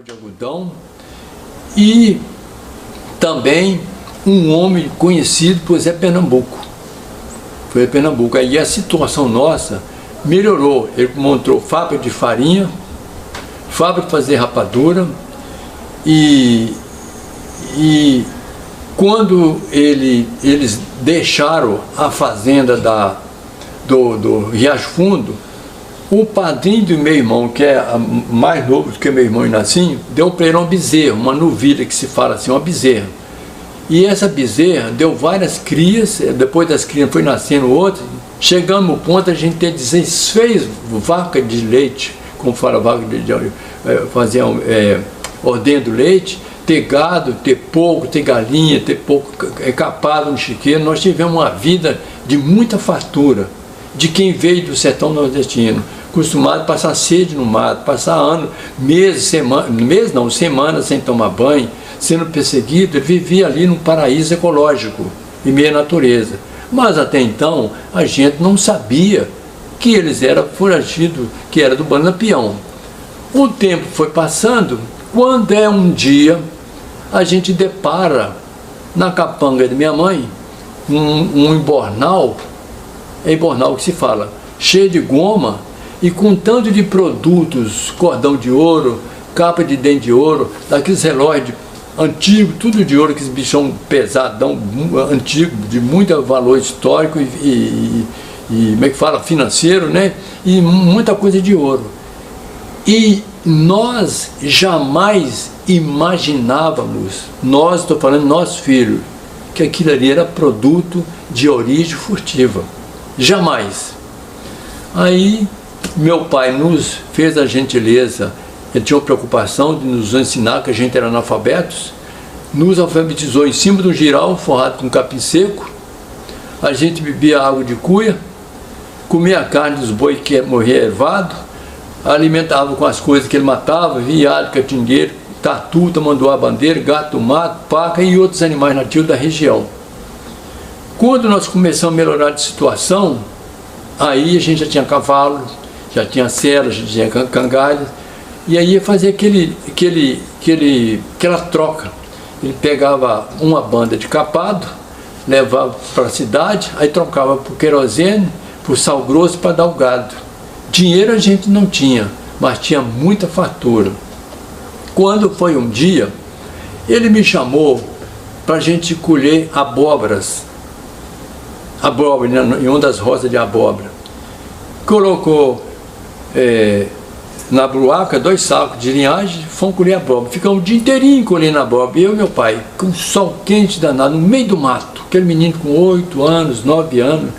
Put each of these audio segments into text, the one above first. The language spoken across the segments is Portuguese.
de algodão, e também um homem conhecido por Zé Pernambuco. Foi a Pernambuco. Aí a situação nossa melhorou. Ele montou fábrica de farinha, fábrica de fazer rapadura, e quando eles deixaram a fazenda do Riacho Fundo, o padrinho do meu irmão, que é mais novo do que meu irmão Inacinho, deu para ele uma bezerra, uma novilha que se fala assim, uma bezerra. E essa bezerra deu várias crias, depois das crias foi nascendo outras, chegando no ponto a gente ter 16 vacas de leite, como fala vaca fazer ordenha do leite, ter gado, ter porco, ter galinha, ter porco capado no chiqueiro. Nós tivemos uma vida de muita fartura, de quem veio do sertão nordestino, acostumado a passar sede no mato, passar anos, semanas sem tomar banho, sendo perseguido. Ele vivia ali num paraíso ecológico, em meio à natureza. Mas até então a gente não sabia que eles eram foragidos, que era do bando Lampião. O tempo foi passando, quando um dia a gente depara na capanga de minha mãe um embornal, é embornal que se fala, cheio de goma e com tanto de produtos, cordão de ouro, capa de dente de ouro, daqueles relógios antigos, tudo de ouro, aqueles bichão pesadão, antigo, de muito valor histórico e como é que fala, financeiro, né? E muita coisa de ouro. E nós jamais imaginávamos, nós, estou falando nossos filhos, que aquilo ali era produto de origem furtiva. Jamais. Aí meu pai nos fez a gentileza, ele tinha uma preocupação de nos ensinar que a gente era analfabetos, nos alfabetizou em cima do giral, forrado com capim seco. A gente bebia água de cuia, comia a carne dos boi que morria ervado, alimentava com as coisas que ele matava, veado, catingueiro, tatu, tamanduá, bandeira, gato, mato, paca e outros animais nativos da região. Quando nós começamos a melhorar de situação, aí a gente já tinha cavalo, já tinha sela, já tinha cangalha, e aí ia fazer aquela troca. Ele pegava uma banda de capado, levava para a cidade, aí trocava por querosene, por sal grosso para dar o gado. Dinheiro a gente não tinha, mas tinha muita fartura. Quando foi um dia, ele me chamou para a gente colher abóboras, em uma das roças de abóbora. Colocou na bruaca 2 sacos de linhagem, fomos colher abóbora. Ficamos o dia inteirinho colhendo abóbora, eu e meu pai, com um sol quente danado, no meio do mato. Aquele menino com 8 anos, 9 anos,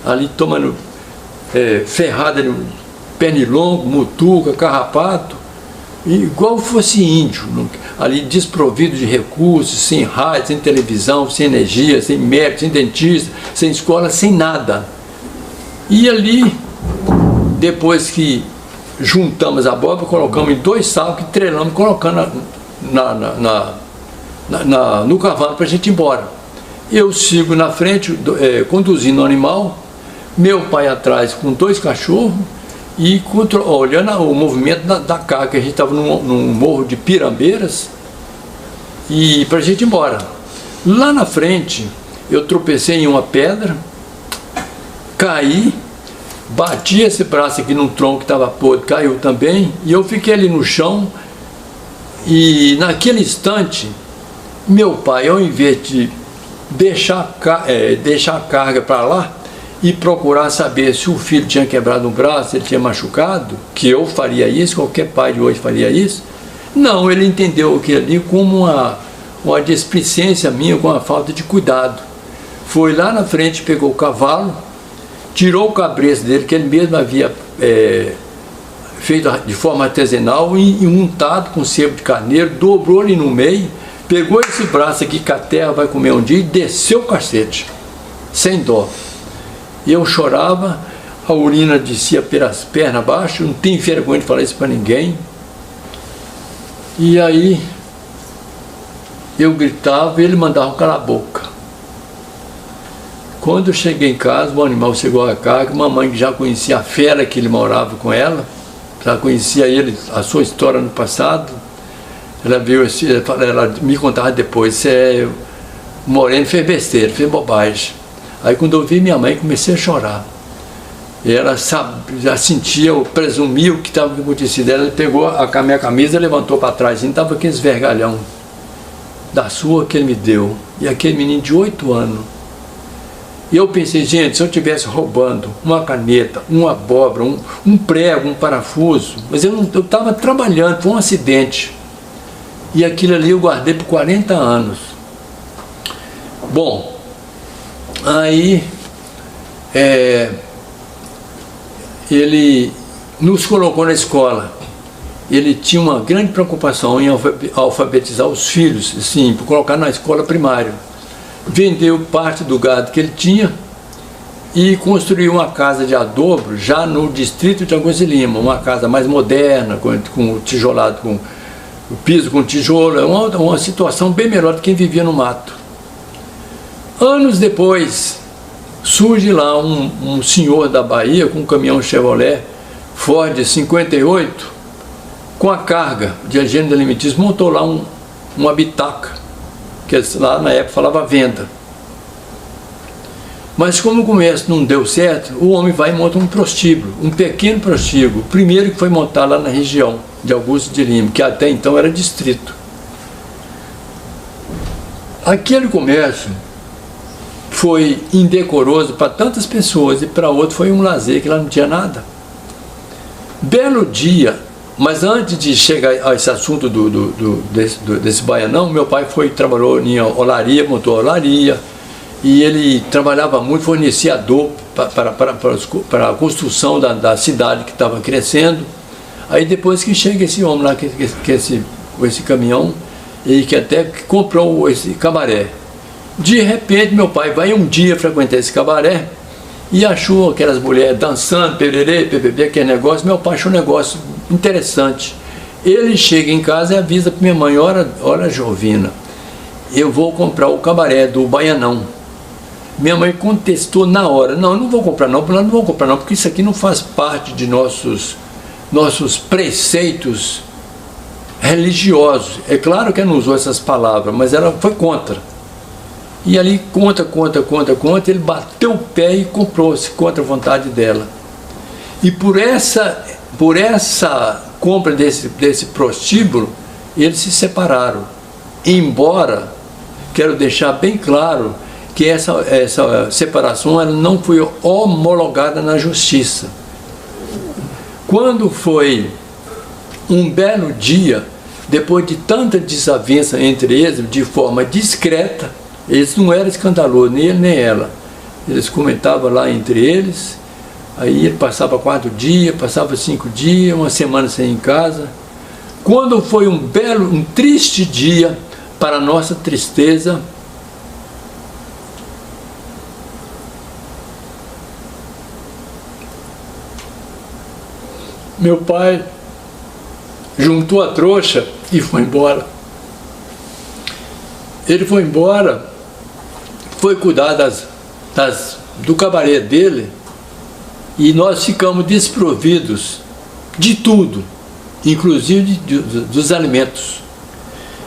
ali tomando ferrada no pernilongo, mutuca, carrapato, igual fosse índio, ali desprovido de recursos, sem rádio, sem televisão, sem energia, sem médico, sem dentista, sem escola, sem nada. E ali, depois que juntamos a abóbora, colocamos em 2 sacos e trelamos, colocando no cavalo para a gente ir embora. Eu sigo na frente, conduzindo o animal, meu pai atrás com 2 cachorros, e olhando o movimento da carga, que a gente estava num morro de Pirambeiras, e para a gente ir embora. Lá na frente, eu tropecei em uma pedra, caí, bati esse braço aqui num tronco que estava podre, caiu também, e eu fiquei ali no chão, e naquele instante, meu pai, ao invés de deixar a carga para lá, e procurar saber se o filho tinha quebrado um braço, se ele tinha machucado, que eu faria isso, qualquer pai de hoje faria isso. Não, ele entendeu aquilo ali como uma displicência minha, com uma falta de cuidado. Foi lá na frente, pegou o cavalo, tirou o cabresto dele, que ele mesmo havia feito de forma artesanal, e untado com sebo de carneiro, dobrou ali no meio, pegou esse braço aqui que a terra vai comer um dia e desceu o cacete, sem dó. E eu chorava, a urina descia pelas pernas abaixo, não tenho vergonha de falar isso para ninguém. E aí eu gritava e ele mandava calar a boca. Quando eu cheguei em casa, o animal chegou à carga, mamãe que já conhecia a fera que ele morava com ela, já conhecia ele, a sua história no passado, Ela viu assim, ela me contava depois, o Moreno fez besteira, fez bobagem. Aí quando eu vi minha mãe, comecei a chorar. E ela já sentia, presumia o que estava acontecendo. Ela pegou a minha camisa, levantou para trás, e estava aqueles vergalhão da sua que ele me deu. E aquele menino de 8 anos. E eu pensei, gente, se eu estivesse roubando uma caneta, uma abóbora, um prego, um parafuso, mas eu estava trabalhando, foi um acidente. E aquilo ali eu guardei por 40 anos. Bom, aí ele nos colocou na escola. Ele tinha uma grande preocupação em alfabetizar os filhos, assim, para colocar na escola primária. Vendeu parte do gado que ele tinha e construiu uma casa de adobro já no distrito de Águas de Lima, uma casa mais moderna, com tijolado, com o piso com tijolo, uma situação bem melhor do que quem vivia no mato. Anos depois, surge lá um senhor da Bahia com um caminhão Chevrolet Ford 58, com a carga de agente alimentício, montou lá uma bitaca, que lá na época falava venda. Mas como o comércio não deu certo, o homem vai e monta um prostíbulo, um pequeno prostíbulo, o primeiro que foi montado lá na região de Augusto de Lima, que até então era distrito. Aquele comércio foi indecoroso para tantas pessoas e para outro foi um lazer, que lá não tinha nada. Belo dia, mas antes de chegar a esse assunto desse baianão, meu pai trabalhou em olaria, montou a olaria, e ele trabalhava muito, fornecia adubo para a construção da cidade que estava crescendo. Aí depois que chega esse homem lá, com esse caminhão, e que até comprou esse cabaré. De repente meu pai vai um dia frequentar esse cabaré e achou aquelas mulheres dançando, pererê, PPP, aquele negócio. Meu pai achou um negócio interessante. Ele chega em casa e avisa para minha mãe: olha Jovina, eu vou comprar o cabaré do Baianão. Minha mãe contestou na hora: não vou comprar não, porque isso aqui não faz parte de nossos preceitos religiosos. É claro que ela não usou essas palavras, mas ela foi contra. E ali, conta, ele bateu o pé e comprou-se contra a vontade dela. E por essa compra desse prostíbulo, eles se separaram. Embora, quero deixar bem claro, que essa separação ela não foi homologada na justiça. Quando foi um belo dia, depois de tanta desavença entre eles, de forma discreta, eles não eram escandalosos, nem ele nem ela. Eles comentavam lá entre eles, aí ele passava 4 dias, passava 5 dias, uma semana sem ir em casa. Quando foi um triste dia, para nossa tristeza, meu pai juntou a trouxa e foi embora. Ele foi embora, foi cuidar do cabaré dele, e nós ficamos desprovidos de tudo, inclusive dos alimentos.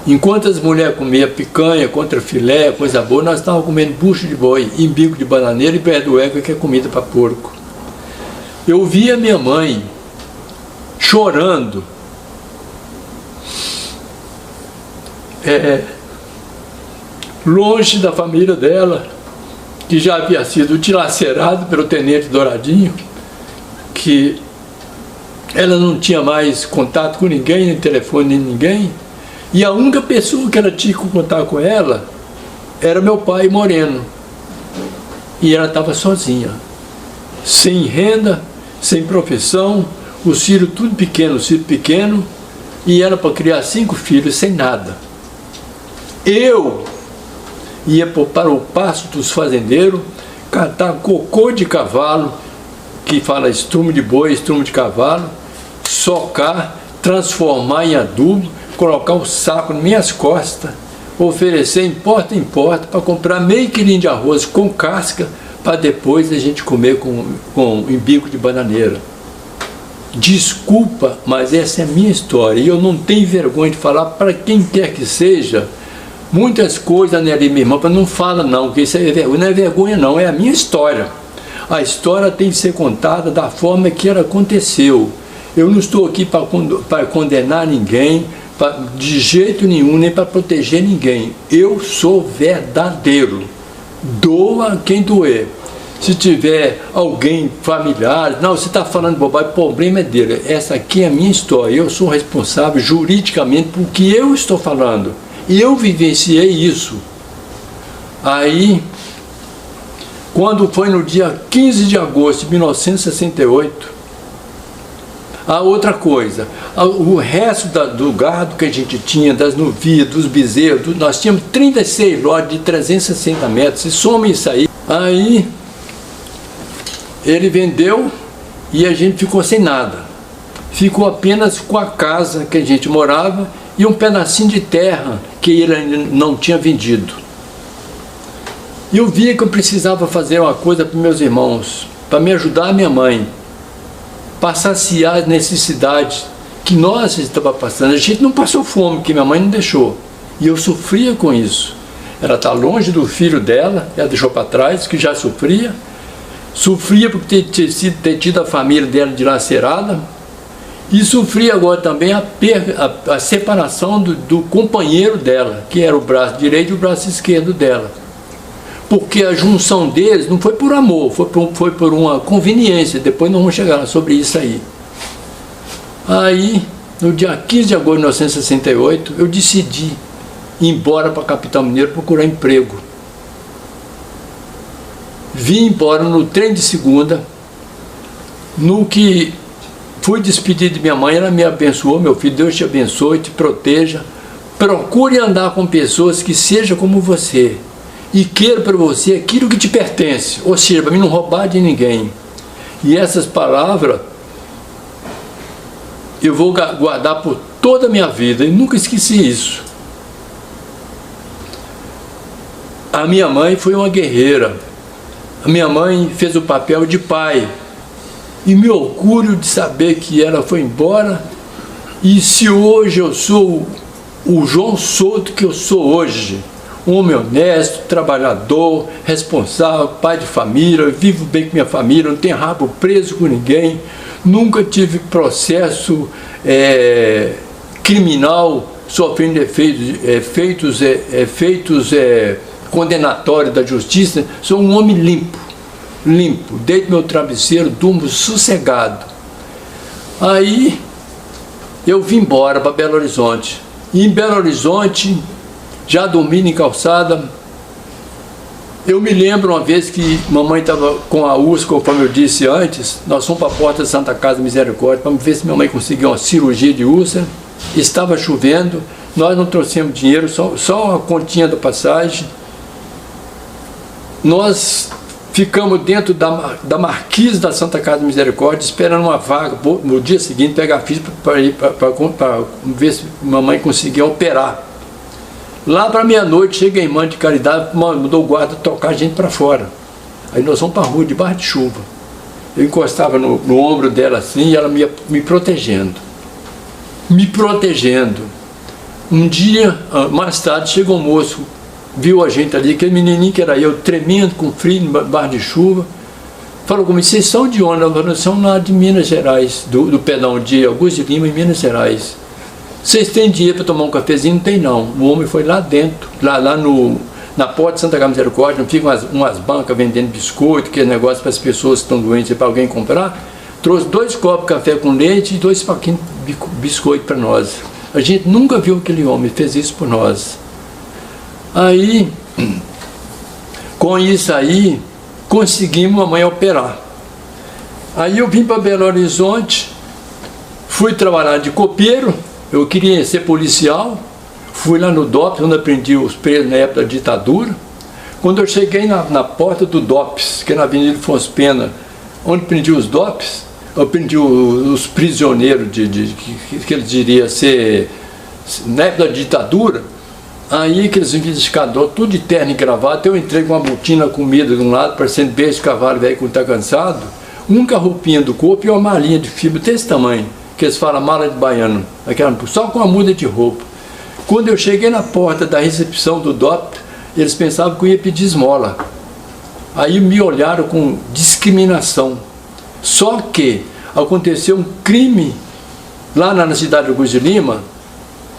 Enquanto as mulheres comiam picanha, contrafilé, coisa boa, nós estávamos comendo bucho de boi, embigo de bananeira e pé do égua, que é comida para porco. Eu via minha mãe chorando, longe da família dela, que já havia sido dilacerado pelo tenente Douradinho, que ela não tinha mais contato com ninguém, nem telefone, nem ninguém, e a única pessoa que ela tinha que contar com ela era meu pai Moreno, e ela estava sozinha, sem renda, sem profissão, os filhos tudo pequeno, e ela para criar 5 filhos sem nada. Eu ia para o pasto dos fazendeiros, catar cocô de cavalo, que fala estrume de boi, estrume de cavalo, socar, transformar em adubo, colocar o saco nas minhas costas, oferecer em porta para comprar meio quilinho de arroz com casca, para depois a gente comer com embigo de bananeira. Desculpa, mas essa é a minha história. E eu não tenho vergonha de falar para quem quer que seja. Muitas coisas, né, ali, minha irmã, não fala não, porque isso é vergonha. Não é vergonha não, é a minha história. A história tem que ser contada da forma que ela aconteceu. Eu não estou aqui para condenar ninguém, de jeito nenhum, nem para proteger ninguém. Eu sou verdadeiro. Doa quem doer. Se tiver alguém familiar, não, você está falando bobagem, o problema é dele. Essa aqui é a minha história. Eu sou responsável juridicamente por que eu estou falando. E eu vivenciei isso. Aí, quando foi no dia 15 de agosto de 1968, a outra coisa, o resto do gado que a gente tinha, das novias, dos bezerros, nós tínhamos 36 lotes de 360 metros, se soma isso aí ele vendeu e a gente ficou sem nada. Ficou apenas com a casa que a gente morava e um pedacinho de terra que ele ainda não tinha vendido. E eu via que eu precisava fazer uma coisa para meus irmãos, para me ajudar a minha mãe, para saciar as necessidades que nós estávamos passando. A gente não passou fome, porque minha mãe não deixou. E eu sofria com isso. Ela está longe do filho dela, ela deixou para trás, que já sofria. Sofria por ter tido a família dela dilacerada. E sofria agora também a separação do companheiro dela, que era o braço direito e o braço esquerdo dela. Porque a junção deles não foi por amor, foi por uma conveniência. Depois nós vamos chegar sobre isso aí. Aí, no dia 15 de agosto de 1968, eu decidi ir embora para a capital mineira procurar emprego. Vim embora no trem de segunda. No que fui despedir de minha mãe, ela me abençoou: meu filho, Deus te abençoe, te proteja. Procure andar com pessoas que sejam como você e queira para você aquilo que te pertence, ou seja, para mim não roubar de ninguém. E essas palavras eu vou guardar por toda a minha vida, e nunca esqueci isso. A minha mãe foi uma guerreira. A minha mãe fez o papel de pai. E me orgulho de saber que ela foi embora. E se hoje eu sou o João Souto que eu sou hoje, um homem honesto, trabalhador, responsável, pai de família, vivo bem com minha família, não tenho rabo preso com ninguém, nunca tive processo criminal sofrendo efeitos condenatórios da justiça. Sou um homem limpo, deito meu travesseiro, durmo sossegado. Aí eu vim embora para Belo Horizonte. E em Belo Horizonte, já dormindo em calçada, eu me lembro uma vez que mamãe estava com a URSS, conforme eu disse antes. Nós fomos para a porta da Santa Casa Misericórdia para ver se minha mãe conseguia uma cirurgia de úlcera. Estava chovendo, nós não trouxemos dinheiro, só a continha da passagem. Nós ficamos dentro da marquise da Santa Casa Misericórdia, esperando uma vaga no dia seguinte, pegar a ficha para ver se mamãe conseguia operar. Lá para meia-noite, chega a irmã de caridade, mandou o guarda tocar a gente para fora. Aí nós vamos para a rua, debaixo de chuva. Eu encostava no ombro dela assim, e ela me protegendo. Um dia, mais tarde, chegou um moço, viu a gente ali, aquele menininho que era eu, tremendo, com frio, debaixo de chuva. Falou comigo: vocês são de onde? Nós somos lá de Minas Gerais, perdão, de Augusto de Lima, em Minas Gerais. Vocês têm dinheiro para tomar um cafezinho? Não tem não. O homem foi lá dentro, na porta de Santa Casa Misericórdia, não ficam umas bancas vendendo biscoito, que é negócio para as pessoas que estão doentes, para alguém comprar. Trouxe 2 copos de café com leite e 2 paquinhos de biscoito para nós. A gente nunca viu aquele homem, fez isso por nós. Aí, com isso aí, conseguimos a mãe operar. Aí eu vim para Belo Horizonte, fui trabalhar de copeiro. Eu queria ser policial, fui lá no DOPS, onde aprendi os presos na época da ditadura. Quando eu cheguei na porta do DOPS, que é na Avenida Afonso Pena, onde aprendi os DOPS, eu aprendi os prisioneiros, que eles diriam ser, na época da ditadura. Aí aqueles investigadores, tudo de terno e gravata, eu entrei com uma botina, comida de um lado, parecendo beijo de cavalo velho quando está cansado. única roupinha do corpo e uma malinha de fibra desse tamanho, que eles falam mala de baiano, só com uma muda de roupa. Quando eu cheguei na porta da recepção do DOPS, eles pensavam que eu ia pedir esmola. Aí me olharam com discriminação. Só que aconteceu um crime lá na cidade de Augusto de Lima,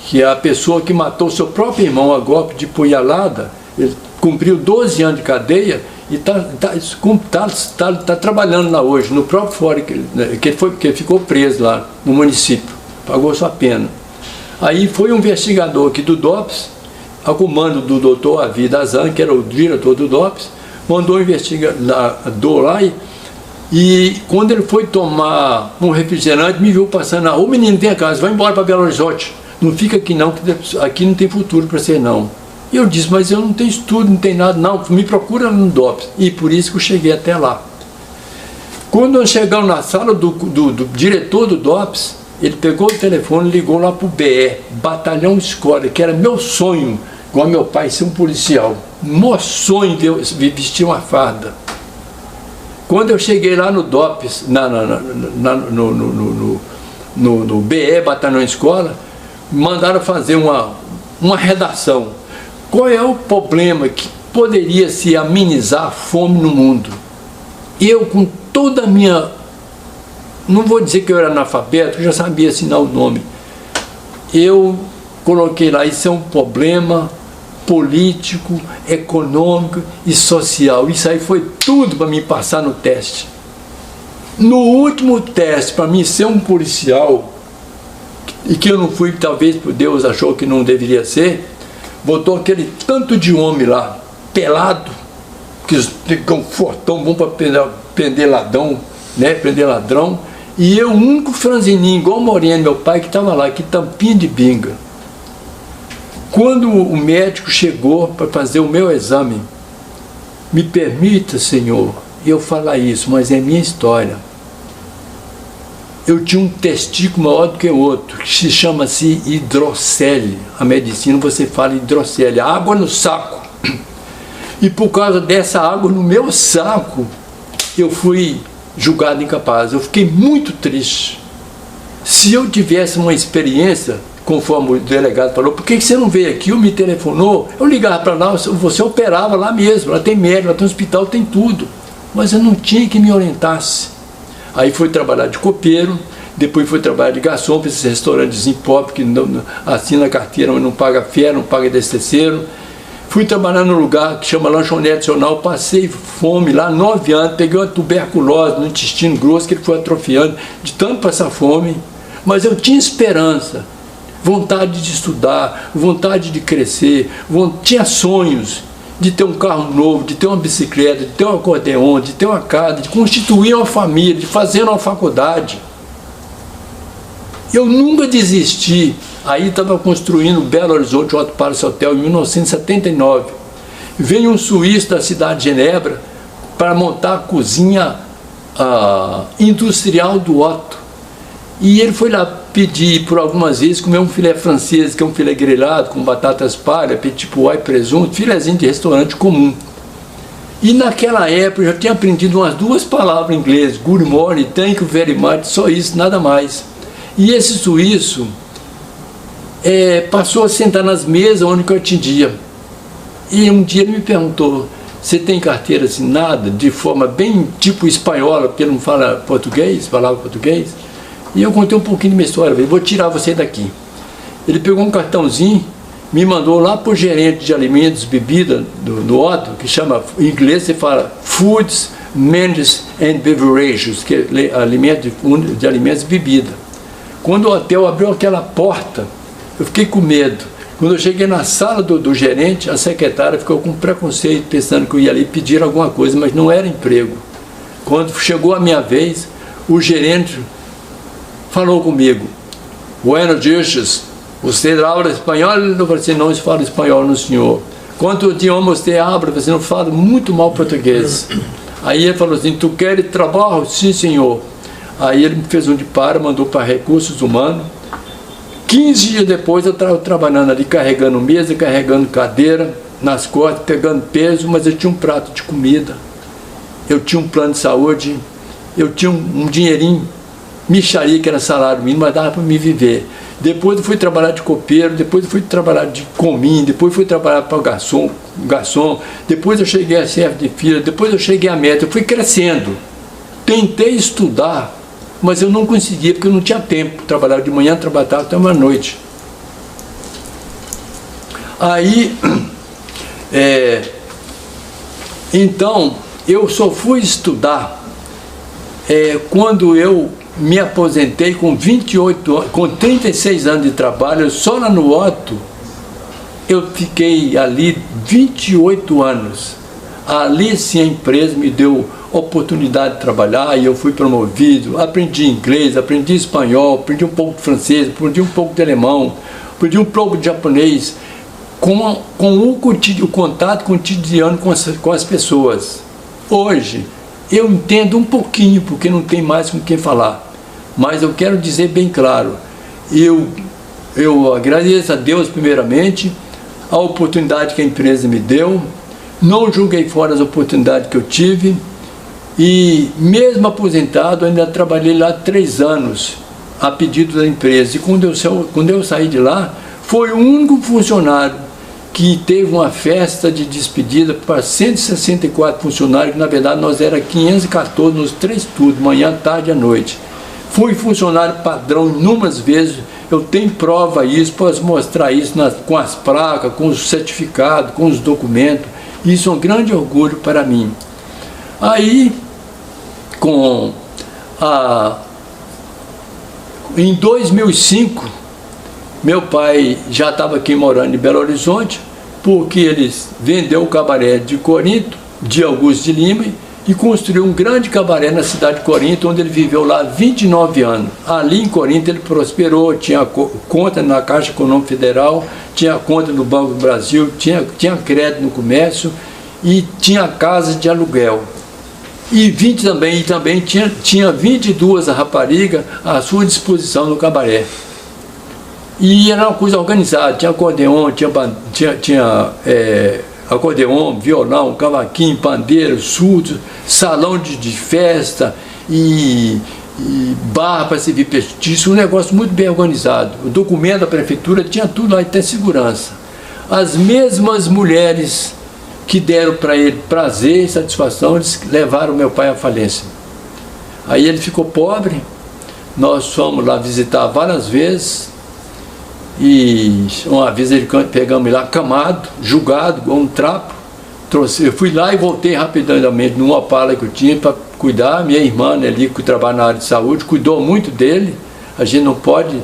que a pessoa que matou seu próprio irmão a golpe de punhalada, ele cumpriu 12 anos de cadeia e está trabalhando lá hoje, no próprio fórum, que ele ficou preso lá no município, pagou sua pena. Aí foi um investigador aqui do DOPS, a comando do doutor Avi Dazan, que era o diretor do DOPS, mandou um investigador lá e quando ele foi tomar um refrigerante, me viu passando na rua: "Ô menino, vem cá, vai embora para Belo Horizonte, não fica aqui não, que aqui não tem futuro para você não". E eu disse: "Mas eu não tenho estudo, não tenho nada não, me procura no DOPS". E por isso que eu cheguei até lá. Quando nós chegamos na sala do diretor do DOPS, ele pegou o telefone e ligou lá para o BE, Batalhão Escola, que era meu sonho, igual meu pai, ser um policial. Meu sonho vestir uma farda. Quando eu cheguei lá no DOPS, no BE, Batalhão Escola, mandaram fazer uma redação. Qual é o problema que poderia se amenizar a fome no mundo? Eu, com toda a minha... Não vou dizer que eu era analfabeto, eu já sabia assinar o nome. Eu coloquei lá: isso é um problema político, econômico e social. Isso aí foi tudo para mim passar no teste. No último teste, para mim ser um policial, e que eu não fui, talvez por Deus achou que não deveria ser, botou aquele tanto de homem lá, pelado, que ficam fortão, bom para prender ladrão, né? Prender ladrão. E eu, o único franzininho, igual o Moreno, meu pai, que estava lá, que tampinha de binga. Quando o médico chegou para fazer o meu exame: "Me permita, senhor, eu falar isso, mas é minha história. Eu tinha um testículo maior do que o outro, que se chama-se hidrocele. A medicina você fala hidrocele, água no saco. E por causa dessa água no meu saco, eu fui julgado incapaz". Eu fiquei muito triste. Se eu tivesse uma experiência, conforme o delegado falou: "Por que você não veio aqui?", me telefonou, eu ligava para lá, você operava lá mesmo, lá tem médico, lá tem hospital, tem tudo. Mas eu não tinha que me orientasse. Aí fui trabalhar de copeiro, depois fui trabalhar de garçom para esses restaurantes pobres que não assina a carteira, mas não paga férias, não paga desteceiro. Fui trabalhar num lugar que chama Lanchonete Nacional, passei fome lá 9 anos, peguei uma tuberculose no intestino grosso que ele foi atrofiando de tanto passar fome. Mas eu tinha esperança, vontade de estudar, vontade de crescer, tinha sonhos de ter um carro novo, de ter uma bicicleta, de ter um acordeon, de ter uma casa, de constituir uma família, de fazer uma faculdade. Eu nunca desisti. Aí estava construindo Belo Horizonte Otto Palace Hotel em 1979. Veio um suíço da cidade de Genebra para montar a cozinha industrial do Otto. E ele foi lá pedir por algumas vezes comer um filé francês, que é um filé grelhado com batatas palha, petit pois e presunto, filézinho de restaurante comum. E naquela época eu já tinha aprendido umas 2 palavras em inglês: good morning, thank you very much, só isso, nada mais. E esse suíço passou a sentar nas mesas onde eu atendia. E um dia ele me perguntou: "Você tem carteira assinada?", de forma bem tipo espanhola, porque ele não fala português, falava português. E eu contei um pouquinho de minha história: "Eu vou tirar você daqui". Ele pegou um cartãozinho, me mandou lá para o gerente de alimentos e bebidas do Otto, que chama, em inglês você fala Foods, Mendes and Beverages, que é alimentos de alimentos e bebida. Quando o hotel abriu aquela porta, eu fiquei com medo. Quando eu cheguei na sala do gerente, a secretária ficou com preconceito, pensando que eu ia ali pedir alguma coisa, mas não era emprego. Quando chegou a minha vez, o gerente falou comigo: "Buenos dias, você habla espanhol?". Eu falei assim: "Não, eu falo espanhol no senhor". "Quanto idioma você habla?". Você não fala muito mal português. Aí ele falou assim: "Tu queres trabalho?". "Sim, senhor". Aí ele me fez um de para, mandou para recursos humanos. 15 dias depois eu estava trabalhando ali, carregando mesa, carregando cadeira nas costas, pegando peso, mas eu tinha um prato de comida, eu tinha um plano de saúde, eu tinha um dinheirinho, mixaria, que era salário mínimo, mas dava para me viver. Depois eu fui trabalhar de copeiro, depois eu fui trabalhar de comim, depois fui trabalhar para garçom, depois eu cheguei a chefe de fila, depois eu cheguei a meta, eu fui crescendo. Tentei estudar, mas eu não conseguia, porque eu não tinha tempo. Trabalhava de manhã, trabalhava até uma noite. Aí, então, eu só fui estudar quando eu me aposentei com 28 anos, com 36 anos de trabalho, só lá no Otto, eu fiquei ali 28 anos. Ali sim a empresa me deu oportunidade de trabalhar e eu fui promovido, aprendi inglês, aprendi espanhol, aprendi um pouco de francês, aprendi um pouco de alemão, aprendi um pouco de japonês, com o contato cotidiano com as pessoas. Hoje, eu entendo um pouquinho, porque não tem mais com quem falar. Mas eu quero dizer bem claro, eu agradeço a Deus primeiramente, a oportunidade que a empresa me deu, não julguei fora as oportunidades que eu tive, e mesmo aposentado, ainda trabalhei lá 3 anos, a pedido da empresa. E quando eu saí de lá, foi o único funcionário que teve uma festa de despedida para 164 funcionários, que na verdade nós era 514 nos 3 turnos, manhã, tarde e à noite. Fui funcionário padrão inúmeras vezes, eu tenho prova disso, posso mostrar isso com as placas, com os certificados, com os documentos. Isso é um grande orgulho para mim. Aí, em 2005, meu pai já estava aqui morando em Belo Horizonte, porque ele vendeu o cabaré de Corinto, de Augusto de Lima, e construiu um grande cabaré na cidade de Corinto, onde ele viveu lá 29 anos. Ali em Corinto ele prosperou, tinha conta na Caixa Econômica Federal, tinha conta no Banco do Brasil, tinha crédito no comércio e tinha casa de aluguel. E também tinha 22 raparigas à sua disposição no cabaré. E era uma coisa organizada, tinha acordeon, tinha acordeon, violão, cavaquinho, pandeiro, surdo, salão de festa e barra para servir petisco, um negócio muito bem organizado. O documento da prefeitura tinha tudo lá, até segurança. As mesmas mulheres que deram para ele prazer e satisfação, eles levaram meu pai à falência. Aí ele ficou pobre, nós fomos lá visitar várias vezes, e uma vez pegamos ele lá camado, julgado, com um trapo. Eu fui lá e voltei rapidamente numa Opala que eu tinha para cuidar. Minha irmã, né, ali, que trabalha na área de saúde, cuidou muito dele. A gente não pode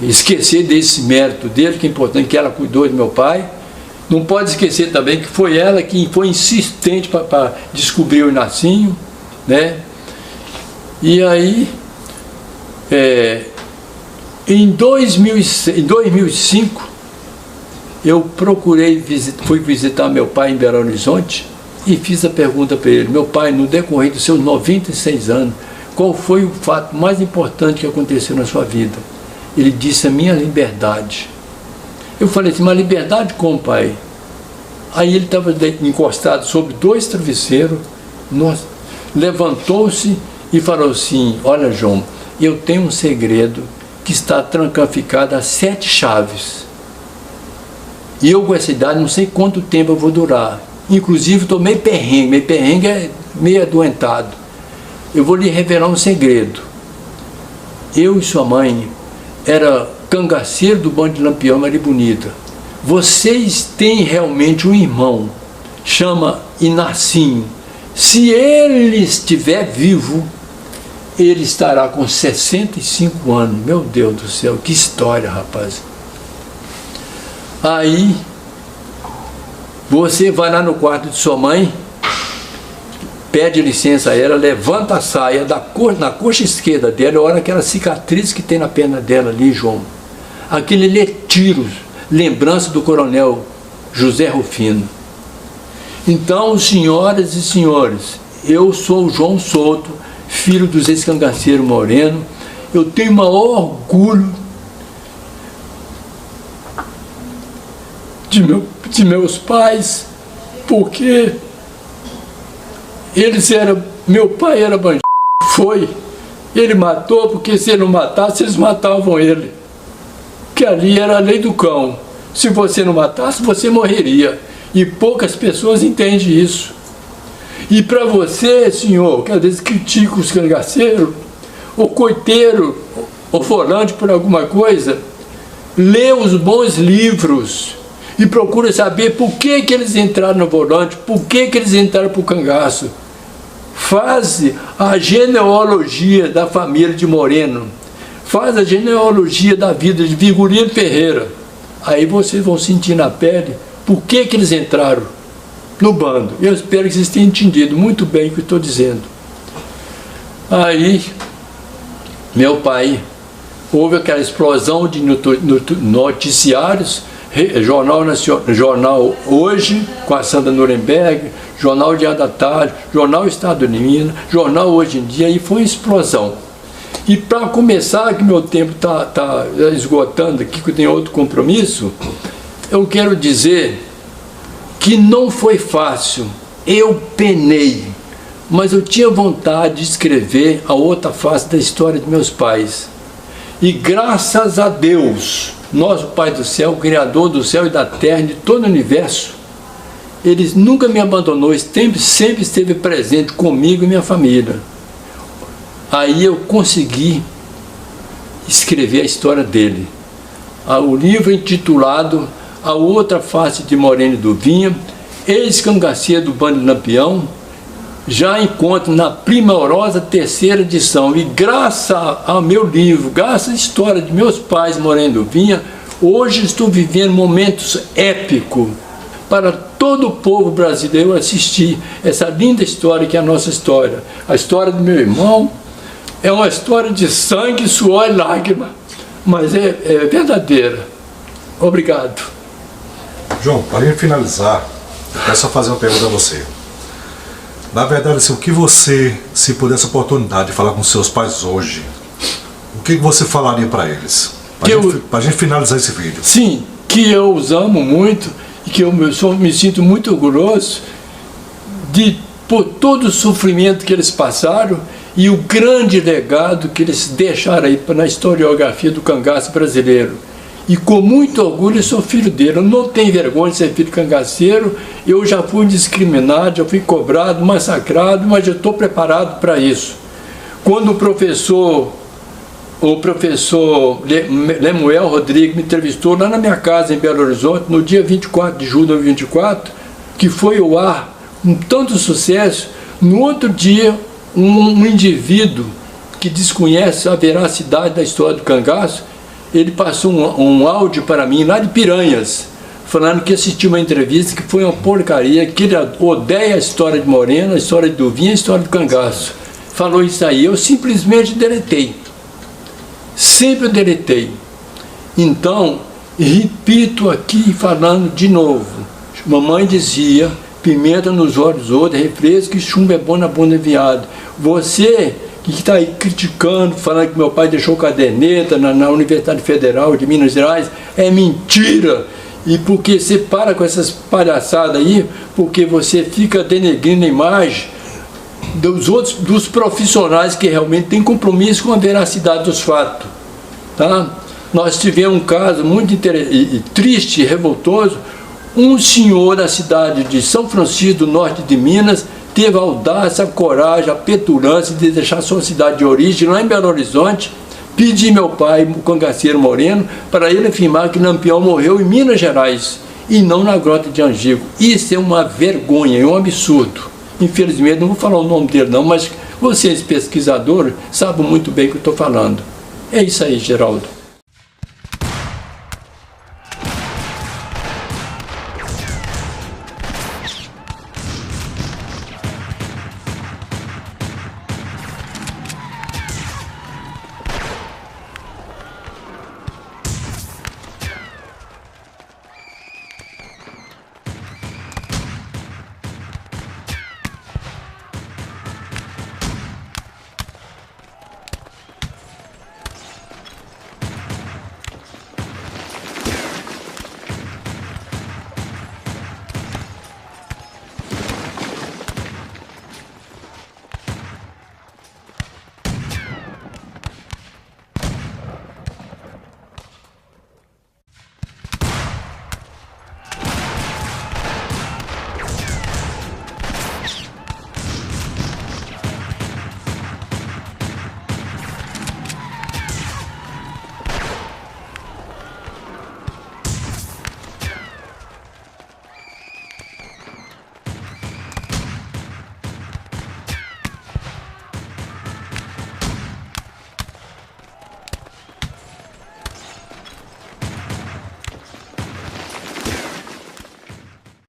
esquecer desse mérito dele, que é importante, que ela cuidou do meu pai. Não pode esquecer também que foi ela que foi insistente para descobrir o Inacinho, né? E aí, em 2005, eu fui visitar meu pai em Belo Horizonte e fiz a pergunta para ele: meu pai, no decorrer dos seus 96 anos, qual foi o fato mais importante que aconteceu na sua vida? Ele disse: a minha liberdade. Eu falei assim: mas liberdade como, pai? Aí ele estava encostado sobre 2 travesseiros, levantou-se e falou assim: olha, João, eu tenho um segredo que está trancado a 7 chaves. E eu com essa idade não sei quanto tempo eu vou durar. Inclusive estou meio perrengue é meio adoentado. Eu vou lhe revelar um segredo. Eu e sua mãe era cangaceiro do bando de Lampião, Maria Bonita. Vocês têm realmente um irmão, chama Inacinho. Se ele estiver vivo, ele estará com 65 anos. Meu Deus do céu, que história, rapaz. Aí, você vai lá no quarto de sua mãe, pede licença a ela, levanta a saia na coxa esquerda dela, olha aquela cicatriz que tem na perna dela ali, João. Aquele ali é tiros, lembrança do coronel José Rufino. Então, senhoras e senhores, eu sou o João Souto, filho dos ex-cangaceiros Moreno. Eu tenho o maior orgulho de meus pais, porque eles eram Meu pai era bandido, foi. Ele matou porque se ele não matasse, eles matavam ele. Que ali era a lei do cão. Se você não matasse, você morreria. E poucas pessoas entendem isso. E para você, senhor, que às vezes critica os cangaceiros, o coiteiro, o volante por alguma coisa, lê os bons livros e procura saber por que eles entraram no volante, por que eles entraram para o cangaço. Faz a genealogia da família de Moreno, faz a genealogia da vida de Vigorino Ferreira. Aí vocês vão sentir na pele por que eles entraram no bando. Eu espero que vocês tenham entendido muito bem o que eu estou dizendo. Aí, meu pai, houve aquela explosão de noticiários, Jornal Hoje, com a Sandra Nuremberg, Jornal Dia da Tarde, Jornal Estado de Minas, Jornal Hoje em Dia, e foi uma explosão. E para começar, que meu tempo está esgotando aqui, que eu tenho outro compromisso, eu quero dizer que não foi fácil, eu penei, mas eu tinha vontade de escrever a outra face da história de meus pais. E graças a Deus, nosso Pai do Céu, Criador do céu e da terra, de todo o universo, Ele nunca me abandonou, sempre esteve presente comigo e minha família. Aí eu consegui escrever a história dele. O livro intitulado A Outra Face de Moreno do Vinha, ex-cangaceiro do Bando de Lampião, já encontro na primorosa 3ª edição. E graças ao meu livro, graças à história de meus pais Moreno do Vinha, hoje estou vivendo momentos épicos para todo o povo brasileiro assistir essa linda história que é a nossa história. A história do meu irmão é uma história de sangue, suor e lágrima, mas é verdadeira. Obrigado. João, para gente finalizar, eu quero só fazer uma pergunta a você. Na verdade, assim, o que você, se pudesse a oportunidade de falar com seus pais hoje, o que você falaria para eles? Para a gente finalizar esse vídeo. Sim, que eu os amo muito e que eu me sinto muito orgulhoso por todo o sofrimento que eles passaram e o grande legado que eles deixaram aí na historiografia do cangaço brasileiro. E com muito orgulho eu sou filho dele. Eu não tenho vergonha de ser filho de cangaceiro. Eu já fui discriminado, já fui cobrado, massacrado, mas eu estou preparado para isso. Quando o professor Lemuel Rodrigues me entrevistou lá na minha casa em Belo Horizonte, no dia 24 de julho de 2024, que foi ao ar com tanto sucesso, no outro dia um indivíduo que desconhece a veracidade da história do cangaço, ele passou um áudio para mim lá de Piranhas, falando que assistiu uma entrevista que foi uma porcaria, que ele odeia a história de Moreno, a história do Vinha, a história do cangaço. Falou isso aí, eu simplesmente deletei. Sempre deletei. Então, repito aqui falando de novo. Mamãe dizia, pimenta nos olhos outros, refresco e chumbo é bom na bunda de viado. Você que está aí criticando, falando que meu pai deixou caderneta na Universidade Federal de Minas Gerais, é mentira. E porque você para com essas palhaçadas aí, porque você fica denegrindo a imagem dos profissionais que realmente têm compromisso com a veracidade dos fatos. Tá? Nós tivemos um caso muito triste e revoltoso. Um senhor da cidade de São Francisco, do norte de Minas, teve a audácia, a coragem, a petulância de deixar sua cidade de origem, lá em Belo Horizonte, pedir meu pai, o cangaceiro Moreno, para ele afirmar que Lampião morreu em Minas Gerais e não na Grota de Angico. Isso é uma vergonha, é um absurdo. Infelizmente, não vou falar o nome dele não, mas vocês pesquisadores sabem muito bem o que eu estou falando. É isso aí, Geraldo.